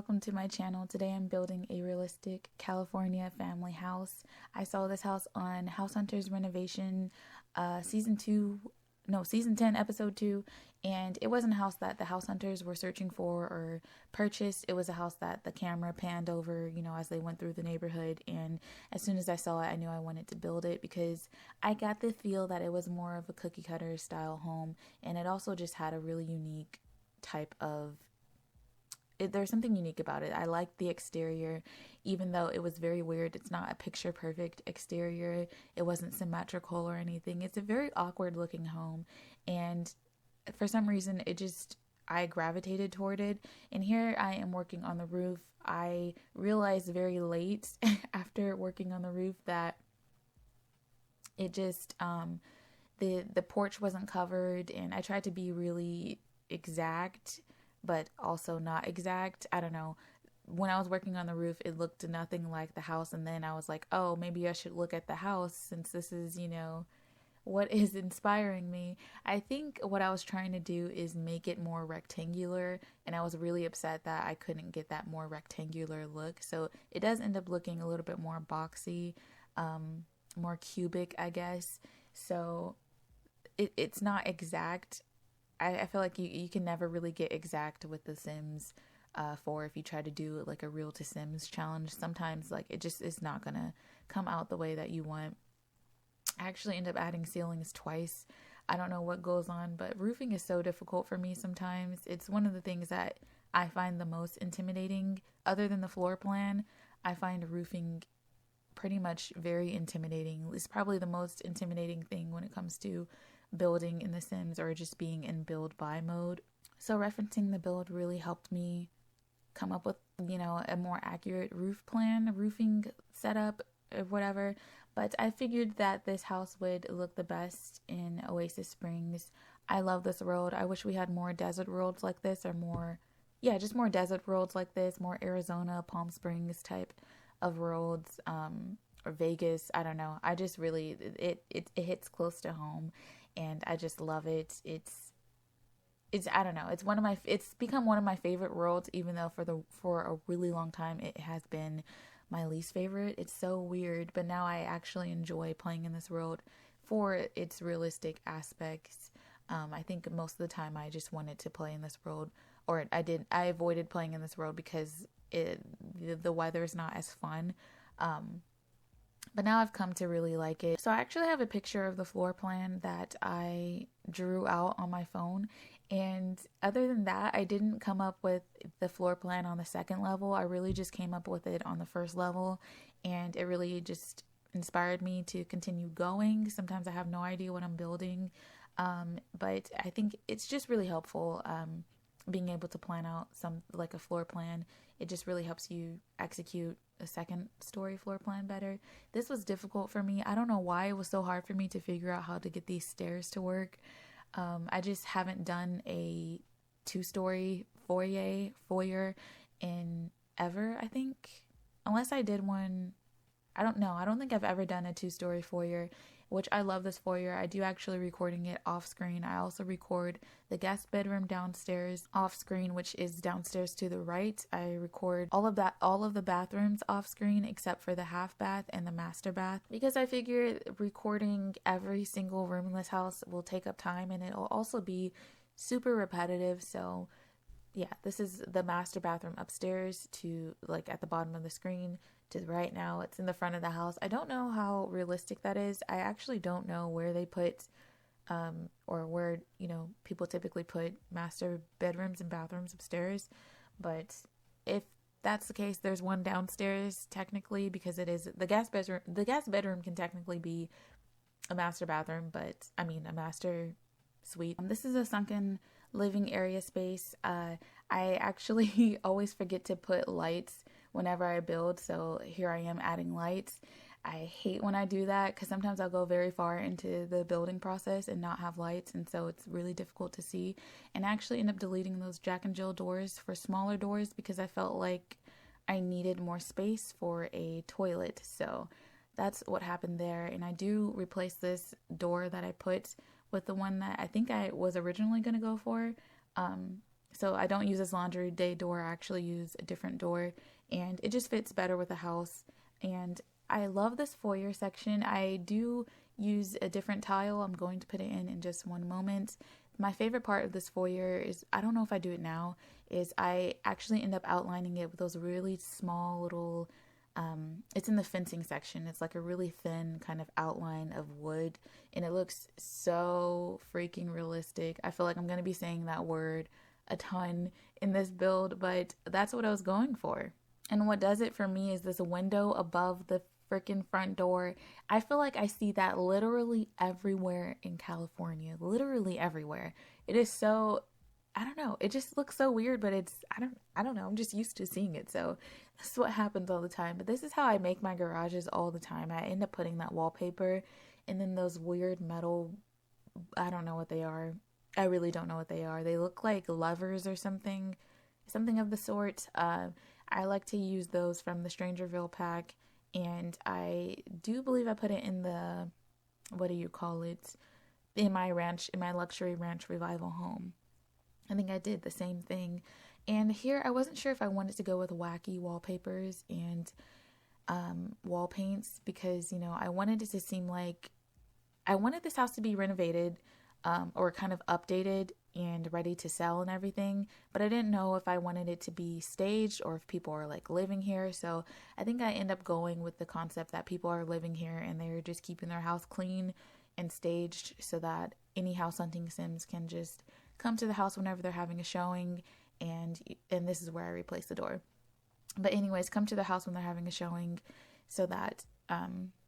welcome to my channel. Today I'm building a realistic California family house. I saw this house on House Hunters Renovation season 10 episode 2, and it wasn't a house that the house hunters were searching for or purchased. It was a house that the camera panned over, as they went through the neighborhood, and as soon as I saw it, I knew I wanted to build it because I got the feel that it was more of a cookie cutter style home, and it also just had a really unique type of there's something unique about it. I liked the exterior, even though it was very weird. It's not a picture perfect exterior. It wasn't symmetrical or anything. It's a very awkward looking home, and for some reason I gravitated toward it. And here I am working on the roof. I realized very late after working on the roof that it just the porch wasn't covered, and I tried to be really exact but also not exact. I don't know. When I was working on the roof, it looked nothing like the house, and then I was like, oh, maybe I should look at the house since this is, what is inspiring me. I think what I was trying to do is make it more rectangular, and I was really upset that I couldn't get that more rectangular look. So it does end up looking a little bit more boxy, more cubic, I guess. So it's not exact. I feel like you can never really get exact with The Sims 4 if you try to do like a real to Sims challenge. Sometimes like it just is not gonna come out the way that you want. I actually end up adding ceilings twice. I don't know what goes on, but roofing is so difficult for me sometimes. It's one of the things that I find the most intimidating. Other than the floor plan, I find roofing pretty much very intimidating. It's probably the most intimidating thing when it comes to building in The Sims or just being in build buy mode. So referencing the build really helped me come up with, a more accurate roofing setup or whatever. But I figured that this house would look the best in Oasis Springs. I love this road. I wish we had more desert roads like this, or more desert roads like this, more Arizona, Palm Springs type of roads, or Vegas. I don't know. I just really, it hits close to home, and I just love it. It's I don't know. It's become one of my favorite worlds, even though for a really long time it has been my least favorite. It's so weird, but now I actually enjoy playing in this world for its realistic aspects. I think most of the time I just wanted to play in this world, or I avoided playing in this world because the weather is not as fun. But now I've come to really like it. So I actually have a picture of the floor plan that I drew out on my phone. And other than that, I didn't come up with the floor plan on the second level. I really just came up with it on the first level. And it really just inspired me to continue going. Sometimes I have no idea what I'm building. But I think it's just really helpful being able to plan out like a floor plan. It just really helps you execute a second story floor plan better. This was difficult for me. I don't know why it was so hard for me to figure out how to get these stairs to work. I just haven't done a 2-story foyer in ever, I think. Unless I did one, I don't know. I don't think I've ever done a 2-story foyer, which I love this foyer. I do actually recording it off screen. I also record the guest bedroom downstairs off screen, which is downstairs to the right. I record all of the bathrooms off screen except for the half bath and the master bath, because I figure recording every single room in this house will take up time, and it'll also be super repetitive. So yeah, this is the master bathroom upstairs to like at the bottom of the screen. To the right now, it's in the front of the house. I don't know how realistic that is. I actually don't know where they put or where people typically put master bedrooms and bathrooms upstairs, but if that's the case, there's one downstairs technically, because it is the guest bedroom can technically be a master bathroom, but I mean a master suite. This is a sunken living area space. I actually always forget to put lights whenever I build, so here I am adding lights. I hate when I do that because sometimes I'll go very far into the building process and not have lights, and so it's really difficult to see. And I actually end up deleting those Jack and Jill doors for smaller doors because I felt like I needed more space for a toilet. So that's what happened there. And I do replace this door that I put with the one that I think I was originally going to go for. So I don't use this laundry day door. I actually use a different door, and it just fits better with the house. And I love this foyer section. I do use a different tile. I'm going to put it in just one moment. My favorite part of this foyer is, I don't know if I do it now, is I actually end up outlining it with those really small little, it's in the fencing section. It's like a really thin kind of outline of wood, and it looks so freaking realistic. I feel like I'm going to be saying that word a ton in this build, but that's what I was going for. And what does it for me is this window above the freaking front door. I feel like I see that literally everywhere in California, literally everywhere. It is so, I don't know, it just looks so weird, but I don't know, I'm just used to seeing it. So this is what happens all the time. But this is how I make my garages all the time. I end up putting that wallpaper and then those weird metal, I don't know what they are. I really don't know what they are. They look like levers or something of the sort. I like to use those from the Strangerville pack, and I do believe I put it in the, what do you call it, in my luxury ranch revival home. I think I did the same thing. And here I wasn't sure if I wanted to go with wacky wallpapers and wall paints, because, you know, I wanted it to seem like, I wanted this house to be renovated, or kind of updated and ready to sell and everything, but I didn't know if I wanted it to be staged or if people are like living here. So I think I end up going with the concept that people are living here and they're just keeping their house clean and staged, so that any house hunting sims can just come to the house whenever they're having a showing, and this is where I replace the door. But anyways, come to the house when they're having a showing, so that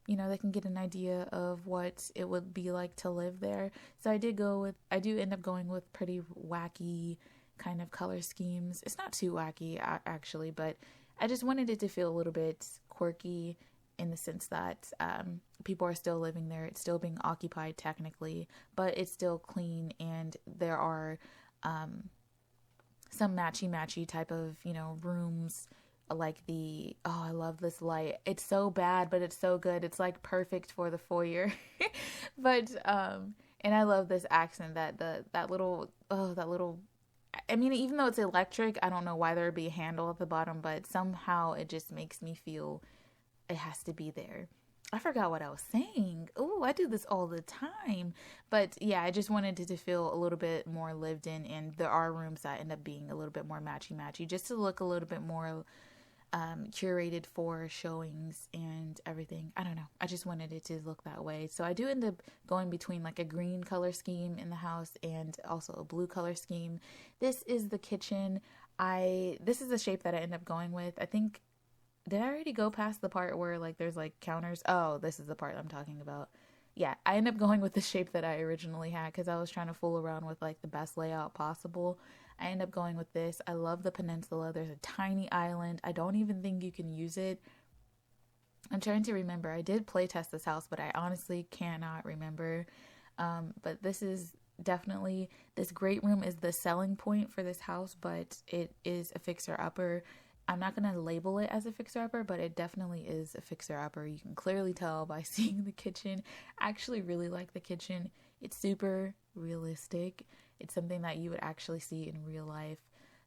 you know, they can get an idea of what it would be like to live there. So I do end up going with pretty wacky kind of color schemes. It's not too wacky actually, but I just wanted it to feel a little bit quirky, in the sense that people are still living there. It's still being occupied technically, but it's still clean, and there are some matchy type of, you know, rooms, like I love this light. It's so bad, but it's so good. It's like perfect for the foyer. But and I love this accent, that little, I mean, even though it's electric, I don't know why there would be a handle at the bottom, but somehow it just makes me feel it has to be there. I forgot what I was saying. Oh, I do this all the time. But yeah, I just wanted it to feel a little bit more lived in, and there are rooms that end up being a little bit more matchy, just to look a little bit more curated for showings and everything. I don't know. I just wanted it to look that way. So I do end up going between like a green color scheme in the house and also a blue color scheme. This is the kitchen. This is the shape that I end up going with. I think, did I already go past the part where like there's like counters? Oh, this is the part I'm talking about. Yeah, I end up going with the shape that I originally had because I was trying to fool around with like the best layout possible. I end up going with this. I love the peninsula. There's a tiny island. I don't even think you can use it. I'm trying to remember. I did play test this house, but I honestly cannot remember. But this is definitely, this great room is the selling point for this house, but it is a fixer-upper. I'm not going to label it as a fixer-upper, but it definitely is a fixer-upper. You can clearly tell by seeing the kitchen. I actually really like the kitchen. It's super realistic. It's something that you would actually see in real life.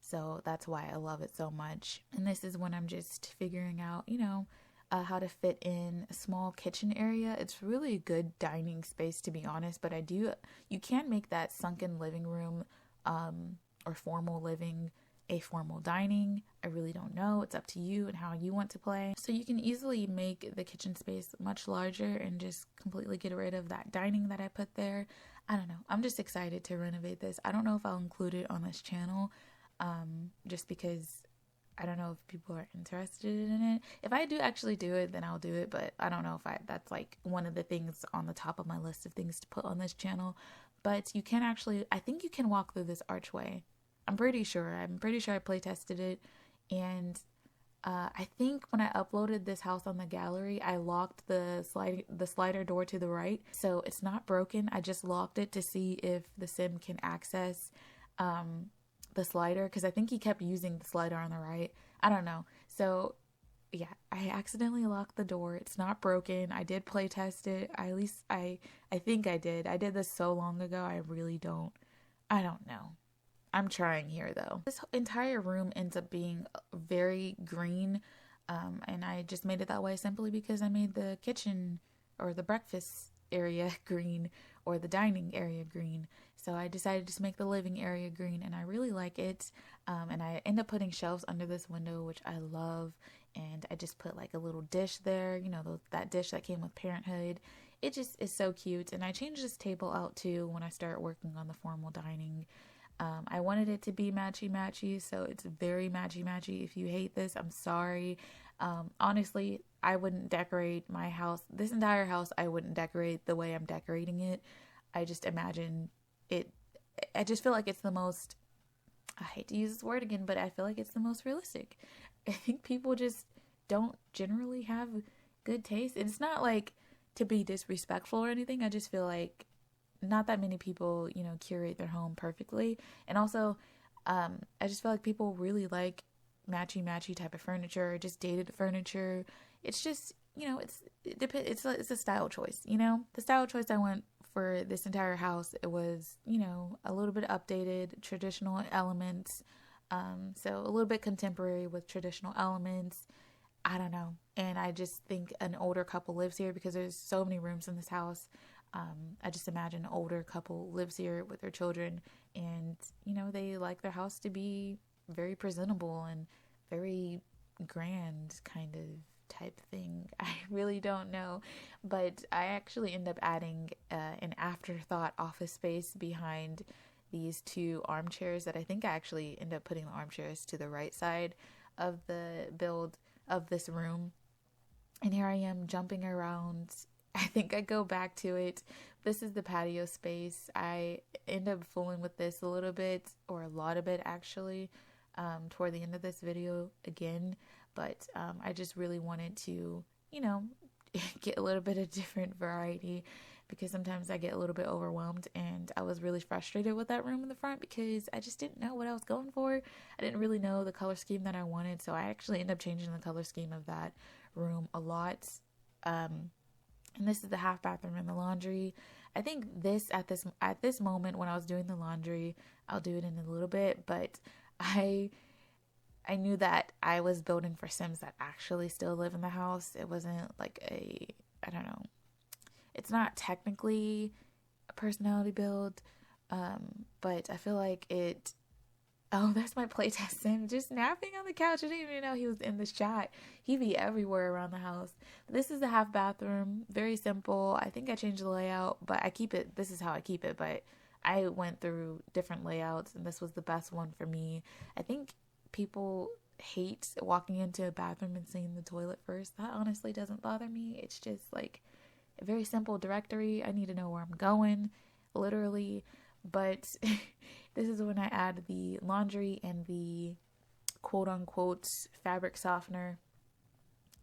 So that's why I love it so much. And this is when I'm just figuring out, you know, how to fit in a small kitchen area. It's really a good dining space, to be honest, but you can make that sunken living room or formal living a formal dining. I really don't know. It's up to you and how you want to play. So you can easily make the kitchen space much larger and just completely get rid of that dining that I put there. I don't know. I'm just excited to renovate this. I don't know if I'll include it on this channel, just because I don't know if people are interested in it. If I do actually do it, then I'll do it, but I don't know if that's like one of the things on the top of my list of things to put on this channel. But you can actually, I think you can walk through this archway. I'm pretty sure I play tested it, and I think when I uploaded this house on the gallery, I locked the slider door to the right, so it's not broken. I just locked it to see if the sim can access the slider, because I think he kept using the slider on the right. I don't know. So yeah, I accidentally locked the door. It's not broken. I did play test it. At least I think I did. I did this so long ago. I don't know. I'm trying here though. This entire room ends up being very green, and I just made it that way simply because I made the kitchen or the breakfast area green or the dining area green. So I decided to make the living area green, and I really like it. And I end up putting shelves under this window, which I love. And I just put like a little dish there, you know, that dish that came with Parenthood. It just is so cute. And I changed this table out too when I start working on the formal dining. I wanted it to be matchy-matchy, so it's very matchy-matchy. If you hate this, I'm sorry. Honestly, I wouldn't decorate my house, this entire house, I wouldn't decorate the way I'm decorating it. I just imagine it, I just feel like it's the most, I hate to use this word again, but I feel like it's the most realistic. I think people just don't generally have good taste. It's not like to be disrespectful or anything. I just feel like not that many people, you know, curate their home perfectly. And also, I just feel like people really like matchy type of furniture, or just dated furniture. It's just, you know, it's a style choice, you know. The style choice I went for this entire house, it was, you know, a little bit updated, traditional elements. So a little bit contemporary with traditional elements. I don't know. And I just think an older couple lives here because there's so many rooms in this house. I just imagine an older couple lives here with their children, and, you know, they like their house to be very presentable and very grand kind of type thing. I really don't know, but I actually end up adding an afterthought office space behind these two armchairs that I think I actually end up putting the armchairs to the right side of the build of this room. And here I am jumping around. I think I go back to it. This is the patio space. I end up fooling with this a little bit, or a lot of it actually, toward the end of this video again. But I just really wanted to, you know, get a little bit of different variety, because sometimes I get a little bit overwhelmed, and I was really frustrated with that room in the front because I just didn't know what I was going for. I didn't really know the color scheme that I wanted, so I actually ended up changing the color scheme of that room a lot. And this is the half bathroom and the laundry. I think this at this moment when I was doing the laundry, I'll do it in a little bit, but I knew that I was building for Sims that actually still live in the house. It wasn't like I don't know. It's not technically a personality build, but I feel like it. Oh, that's my playtest Sim just napping on the couch. I didn't even know he was in the shot. He'd be everywhere around the house. This is the half bathroom. Very simple. I think I changed the layout, but I keep it. This is how I keep it, but I went through different layouts, and this was the best one for me. I think people hate walking into a bathroom and seeing the toilet first. That honestly doesn't bother me. It's just like a very simple directory. I need to know where I'm going, literally. But this is when I add the laundry and the quote-unquote fabric softener.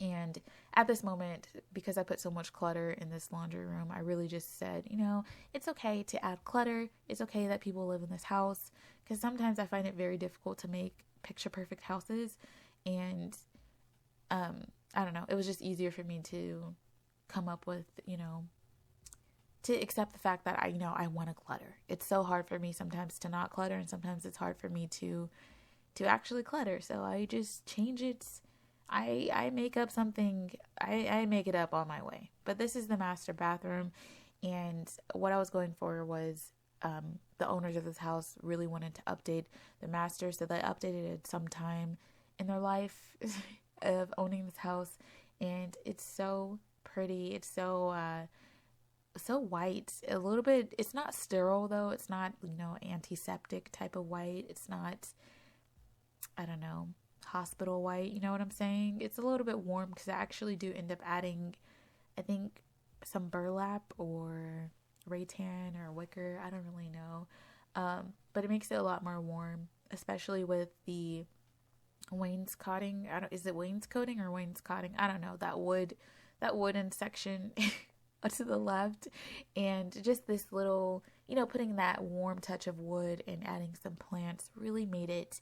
And at this moment, because I put so much clutter in this laundry room, I really just said, you know, it's okay to add clutter. It's okay that people live in this house, because sometimes I find it very difficult to make picture-perfect houses. And I don't know, it was just easier for me to come up with, you know, to accept the fact that I want to clutter. It's so hard for me sometimes to not clutter, and sometimes it's hard for me to actually clutter. So I just change it. I make up something. I make it up on my way. But this is the master bathroom, and what I was going for was the owners of this house really wanted to update the master, so they updated it sometime in their life of owning this house, and it's so pretty. It's so white, a little bit. It's not sterile though. It's not, you know, antiseptic type of white. It's not, I don't know, hospital white. You know what I'm saying? It's a little bit warm because I actually do end up adding, I think, some burlap or rattan or wicker. I don't really know. But it makes it a lot more warm, especially with the wainscoting. Is it wainscoting or wainscoting? I don't know. That wooden section to the left, and just this little, you know, putting that warm touch of wood and adding some plants really made it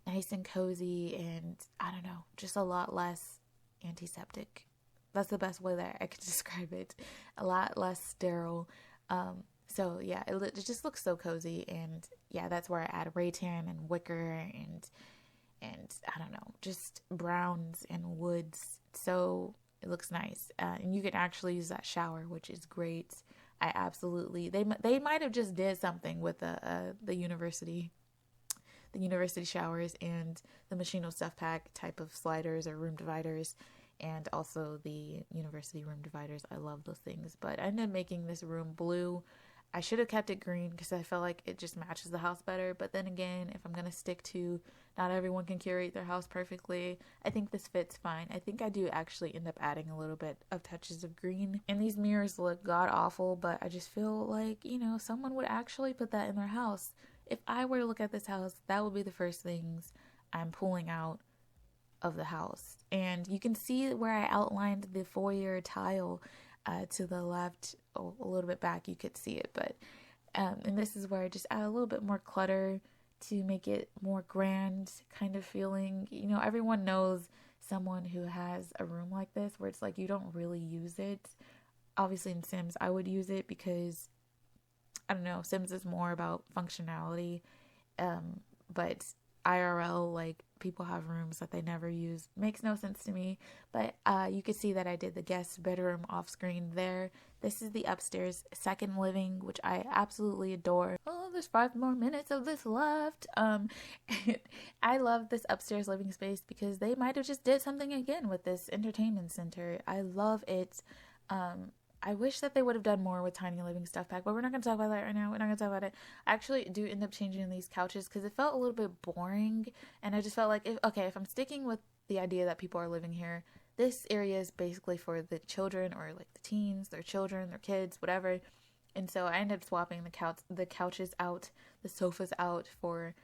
nice and cozy, and I don't know, just a lot less antiseptic. That's the best way that I could describe it. A lot less sterile. So yeah, it just looks so cozy. And yeah, that's where I add rattan and wicker and I don't know, just browns and woods. So it looks nice. And you can actually use that shower, which is great. I absolutely, they might have just did something with the university showers and the Machino Stuff Pack type of sliders or room dividers, and also the university room dividers. I love those things, but I ended up making this room blue. I should have kept it green because I felt like it just matches the house better. But then again, if I'm going to stick to not everyone can curate their house perfectly, I think this fits fine. I think I do actually end up adding a little bit of touches of green. And these mirrors look god awful, but I just feel like, someone would actually put that in their house. If I were to look at this house, that would be the first things I'm pulling out of the house. And you can see where I outlined the foyer tile to the left, a little bit back, you could see it. But and this is where I just add a little bit more clutter to make it more grand kind of feeling. Everyone knows someone who has a room like this where it's like you don't really use it. Obviously in Sims, I would use it because, I don't know, Sims is more about functionality. But IRL, like, people have rooms that they never use. Makes no sense to me. But you can see that I did the guest bedroom off screen there. This is the upstairs second living, which I absolutely adore. Oh, there's 5 more minutes of this left. I love this upstairs living space because they might have just did something again with this entertainment center. I love it. I wish that they would have done more with Tiny Living Stuff Pack, but we're not going to talk about that right now. We're not going to talk about it. I actually do end up changing these couches because it felt a little bit boring, and I just felt like, if I'm sticking with the idea that people are living here, this area is basically for the children or like the teens, their children, their kids, whatever. And so I ended up swapping the couches out, the sofas out for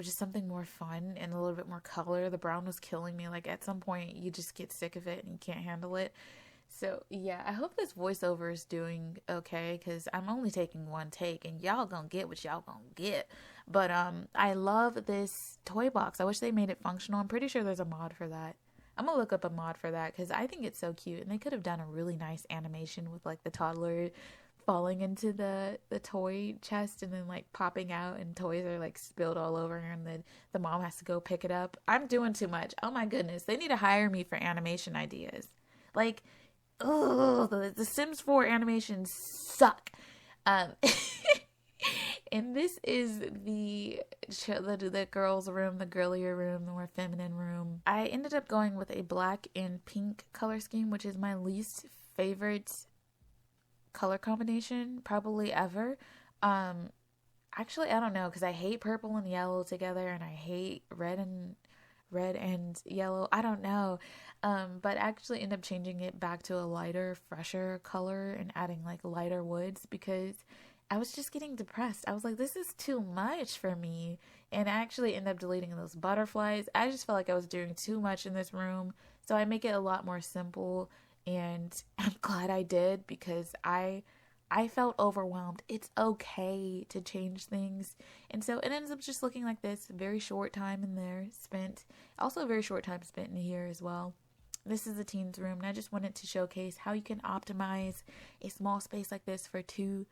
just something more fun and a little bit more color. The brown was killing me. Like, at some point, you just get sick of it and you can't handle it. So, yeah, I hope this voiceover is doing okay because I'm only taking one take and y'all gonna get what y'all gonna get. But I love this toy box. I wish they made it functional. I'm pretty sure there's a mod for that. I'm gonna look up a mod for that because I think it's so cute. And they could have done a really nice animation with, like, the toddler falling into the toy chest and then, like, popping out and toys are, like, spilled all over her and then the mom has to go pick it up. I'm doing too much. Oh, my goodness. They need to hire me for animation ideas. Like, the Sims 4 animations suck. And this is the girls' room, the girlier room, the more feminine room. I ended up going with a black and pink color scheme, which is my least favorite color combination probably ever. Actually, I don't know, because I hate purple and yellow together, and I hate red and yellow. I don't know. But actually end up changing it back to a lighter, fresher color and adding like lighter woods because I was just getting depressed. I was like, this is too much for me. And I actually ended up deleting those butterflies. I just felt like I was doing too much in this room. So I make it a lot more simple. And I'm glad I did because I felt overwhelmed. It's okay to change things. And so it ends up just looking like this. Very short time in there spent. Also a very short time spent in here as well. This is the teens room, and I just wanted to showcase how you can optimize a small space like this for 2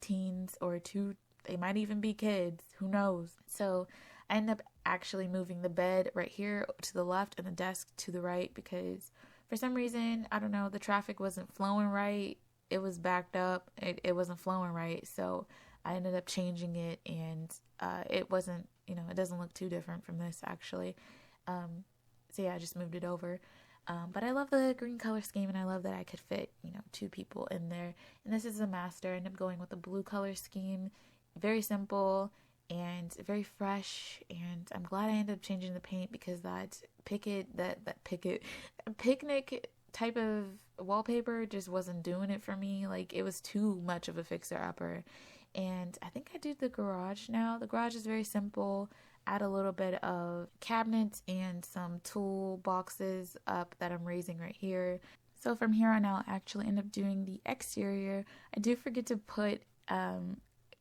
teens or 2, they might even be kids, who knows. So I ended up actually moving the bed right here to the left and the desk to the right because for some reason, I don't know, the traffic wasn't flowing right. It was backed up. It wasn't flowing right. So I ended up changing it and it wasn't, it doesn't look too different from this actually. So yeah, I just moved it over. But I love the green color scheme and I love that I could fit, 2 people in there. And this is a master. I ended up going with the blue color scheme. Very simple and very fresh. And I'm glad I ended up changing the paint because that picnic type of wallpaper just wasn't doing it for me. Like, it was too much of a fixer-upper. And I think I do the garage now. The garage is very simple. Add a little bit of cabinets and some tool boxes up that I'm raising right here. So from here on out, I actually end up doing the exterior. I do forget to put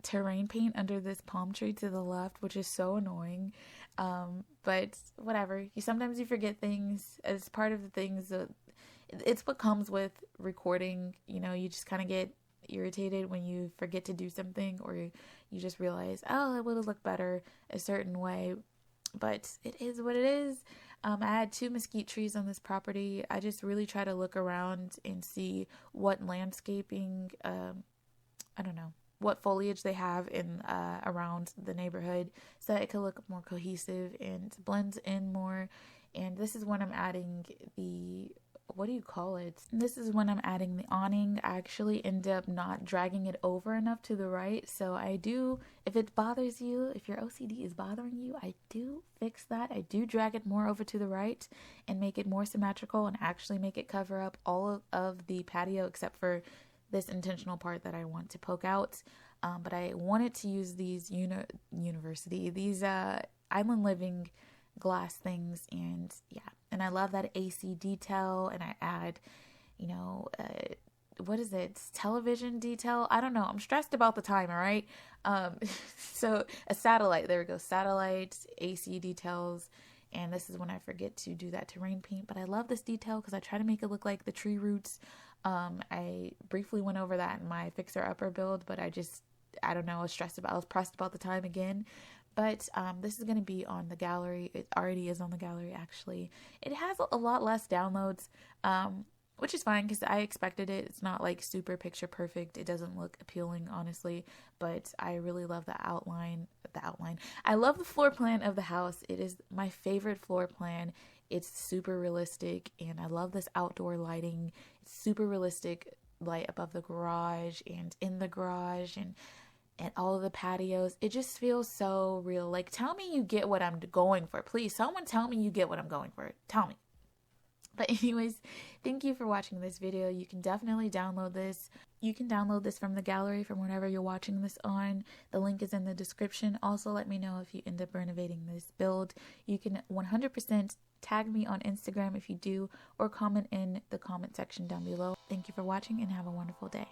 terrain paint under this palm tree to the left, which is so annoying. But whatever. Sometimes you forget things as part of the things that it's what comes with recording. You just kind of irritated when you forget to do something, or you just realize, oh, it would have looked better a certain way. But it is what it is. I had 2 mesquite trees on this property. I just really try to look around and see what landscaping, I don't know, what foliage they have in around the neighborhood, so that it could look more cohesive and blends in more. And this is when I'm adding the, what do you call it? This is when I'm adding the awning. I actually end up not dragging it over enough to the right. So I do, if it bothers you, if your OCD is bothering you, I do fix that. I do drag it more over to the right and make it more symmetrical and actually make it cover up all of the patio except for this intentional part that I want to poke out. But I wanted to use these island living glass things, and yeah, and I love that AC detail, and I add, you know, what is it, television detail, I don't know, I'm stressed about the time, all right. So a satellite, there we go, satellite, AC details. And this is when I forget to do that terrain paint, but I love this detail because I try to make it look like the tree roots. I briefly went over that in my fixer upper build, but I don't know, I was pressed about the time again. But this is going to be on the gallery. It already is on the gallery, actually. It has a lot less downloads, which is fine because I expected it. It's not like super picture perfect. It doesn't look appealing, honestly, but I really love the outline. I love the floor plan of the house. It is my favorite floor plan. It's super realistic, and I love this outdoor lighting. It's super realistic light above the garage and in the garage and all of the patios. It just feels so real. Like, tell me you get what I'm going for. Please, someone tell me you get what I'm going for. Tell me. But anyways, thank you for watching this video. You can definitely download this. You can download this from the gallery from wherever you're watching this on. The link is in the description. Also, let me know if you end up renovating this build. You can 100% tag me on Instagram if you do, or comment in the comment section down below. Thank you for watching and have a wonderful day.